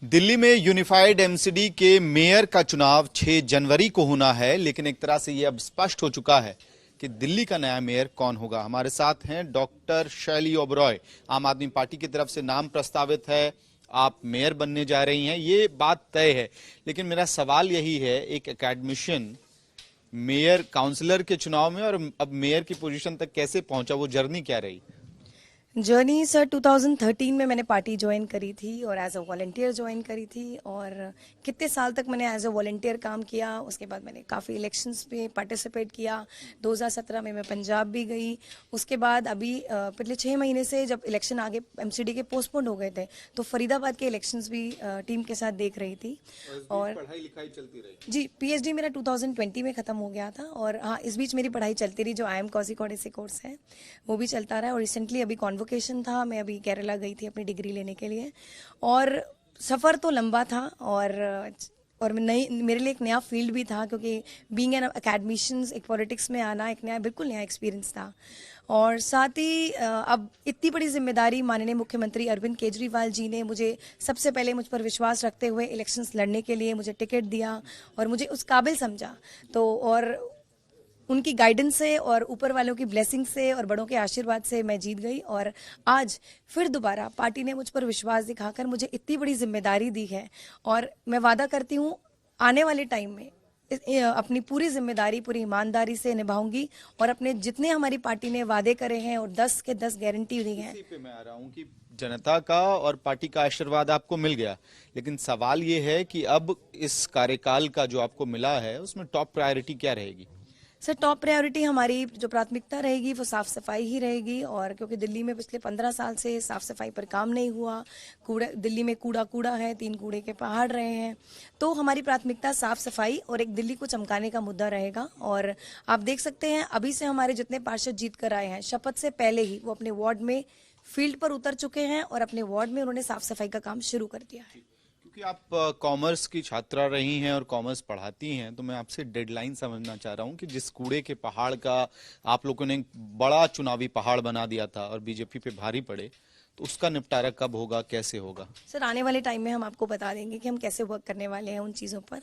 दिल्ली में unified MCD के mayor का चुनाव 6 जनवरी को होना है, लेकिन एक तरह से यह अब स्पष्ट हो चुका है कि दिल्ली का नया मेयर कौन होगा। हमारे साथ हैं डॉक्टर शैली ओबरॉय। आम आदमी पार्टी की तरफ से नाम प्रस्तावित है, आप मेयर बनने जा रही हैं, ये बात तय है। लेकिन मेरा सवाल यही है, एक एकेडमिशियन मेयर काउंसलर के चुनाव में और अब मेयर की पोजीशन तक कैसे पहुंचा, वो जर्नी क्या रही? जर्नी सर 2013 में मैंने पार्टी ज्वाइन करी थी और एज अ वॉलंटियर ज्वाइन करी थी। और कितने साल तक मैंने एज अ वॉलंटियर काम किया। उसके बाद मैंने काफ़ी इलेक्शंस में पार्टिसिपेट किया। 2017 में मैं पंजाब भी गई। उसके बाद अभी पिछले 6 महीने से जब इलेक्शन आगे एमसीडी के पोस्टपोन हो गए थे, तो फरीदाबाद के इलेक्शंस भी टीम के साथ देख रही थी। और पढ़ाई लिखाई चलती रही? जी, पीएचडी मेरा 2020 में ख़त्म हो गया था। और हाँ, इस बीच मेरी पढ़ाई चलती रही, जो IIM कोझिकोड से कोर्स है वो भी चलता रहा। और रिसेंटली अभी कॉन्वोकेशन था, मैं अभी केरला गई थी अपनी डिग्री लेने के लिए। और सफ़र तो लंबा था और मेरे लिए एक नया फील्ड भी था, क्योंकि बीइंग एन अकेडमिशियन एक पॉलिटिक्स में आना एक बिल्कुल नया एक्सपीरियंस था। और साथ ही अब इतनी बड़ी जिम्मेदारी माननीय मुख्यमंत्री अरविंद केजरीवाल जी ने मुझे सबसे पहले मुझ पर विश्वास रखते हुए इलेक्शंस लड़ने के लिए मुझे टिकट दिया और मुझे उस काबिल समझा। तो और उनकी गाइडेंस से और ऊपर वालों की ब्लेसिंग से और बड़ों के आशीर्वाद से मैं जीत गई। और आज फिर दोबारा पार्टी ने मुझ पर विश्वास दिखाकर मुझे इतनी बड़ी जिम्मेदारी दी है। और मैं वादा करती हूँ आने वाले टाइम में अपनी पूरी जिम्मेदारी पूरी ईमानदारी से निभाऊंगी और अपने जितने हमारी पार्टी ने वादे करे हैं और 10 के 10 गारंटी दी है। इसी पे मैं आ रहा हूँ कि जनता का और पार्टी का आशीर्वाद आपको मिल गया, लेकिन सवाल ये है कि अब इस कार्यकाल का जो आपको मिला है उसमें टॉप प्रायोरिटी क्या रहेगी? सर, टॉप प्रायोरिटी हमारी जो प्राथमिकता रहेगी वो साफ़ सफाई ही रहेगी। और क्योंकि दिल्ली में पिछले 15 साल से साफ़ सफाई पर काम नहीं हुआ, दिल्ली में कूड़ा है, 3 कूड़े के पहाड़ रहे हैं। तो हमारी प्राथमिकता साफ़ सफाई और एक दिल्ली को चमकाने का मुद्दा रहेगा। और आप देख सकते हैं अभी से हमारे जितने पार्षद जीत कर आए हैं, शपथ से पहले ही वो अपने वार्ड में फील्ड पर उतर चुके हैं और अपने वार्ड में उन्होंने साफ़ सफाई का काम शुरू कर दिया है। क्योंकि आप कॉमर्स की छात्रा रही हैं और कॉमर्स पढ़ाती हैं, तो मैं आपसे डेडलाइन समझना चाह रहा हूं कि जिस कूड़े के पहाड़ का आप लोगों ने बड़ा चुनावी पहाड़ बना दिया था और बीजेपी पे भारी पड़े, तो उसका निपटारा कब होगा, कैसे होगा? सर, आने वाले टाइम में हम आपको बता देंगे कि हम कैसे वर्क करने वाले हैं उन चीज़ों पर।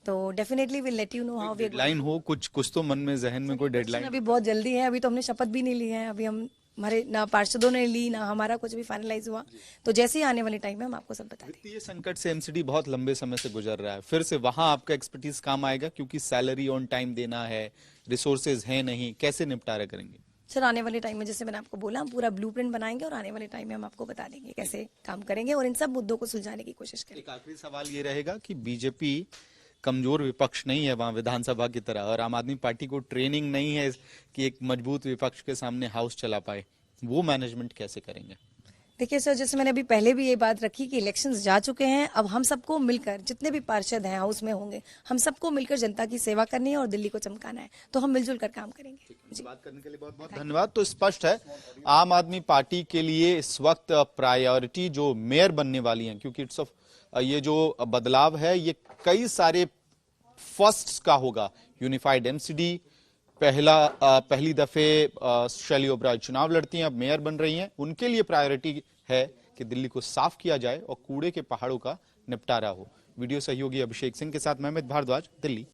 तो definitely will let you know how we. Deadline हो कुछ तो मन में, जहन में कोई डेडलाइन? अभी बहुत जल्दी है, अभी तो हमने शपथ भी नहीं ली है। अभी हमारे ना पार्षदों ने ली, ना हमारा कुछ भी फाइनलाइज हुआ। तो जैसे ही आने वाले टाइम में हम आपको सब बता देंगे। वित्तीय संकट से एमसीडी बहुत लंबे समय से गुजर रहा है, फिर से वहां आपका एक्सपर्टीज काम आएगा? क्योंकि सैलरी ऑन टाइम देना है, रिसोर्सेज है नहीं, कैसे निपटारा करेंगे? सर, आने वाले टाइम में जैसे मैंने आपको बोला, हम पूरा ब्लूप्रिंट बनाएंगे और आने वाले टाइम में हम आपको बता देंगे कैसे काम करेंगे और इन सब मुद्दों को सुलझाने की कोशिश करेंगे। एक आखिरी सवाल ये रहेगा कि बीजेपी कमजोर विपक्ष नहीं है वहां विधानसभा की तरह, और आम आदमी पार्टी को ट्रेनिंग नहीं है कि एक मजबूत विपक्ष के सामने हाउस चला पाए, वो मैनेजमेंट कैसे करेंगे? देखिए सर, जैसे मैंने अभी पहले भी ये बात रखी कि इलेक्शंस जा चुके हैं, अब हम सबको मिलकर, जितने भी पार्षद हैं हाउस में होंगे, हम सबको मिलकर जनता की सेवा करनी है और दिल्ली को चमकाना है। तो हम मिलजुल कर काम करेंगे। जी, बात करने के लिए बहुत बहुत धन्यवाद। तो स्पष्ट है, आम आदमी पार्टी के लिए इस वक्त प्रायोरिटी जो मेयर बनने वाली हैं, क्योंकि ये जो बदलाव है ये कई सारे फर्स्ट्स का होगा। यूनिफाइड एमसीडी पहली दफे शैली ओबरॉय चुनाव लड़ती हैं, अब मेयर बन रही हैं। उनके लिए प्रायोरिटी है कि दिल्ली को साफ किया जाए और कूड़े के पहाड़ों का निपटारा हो। वीडियो सहयोगी अभिषेक सिंह के साथ मैं अमित भारद्वाज, दिल्ली।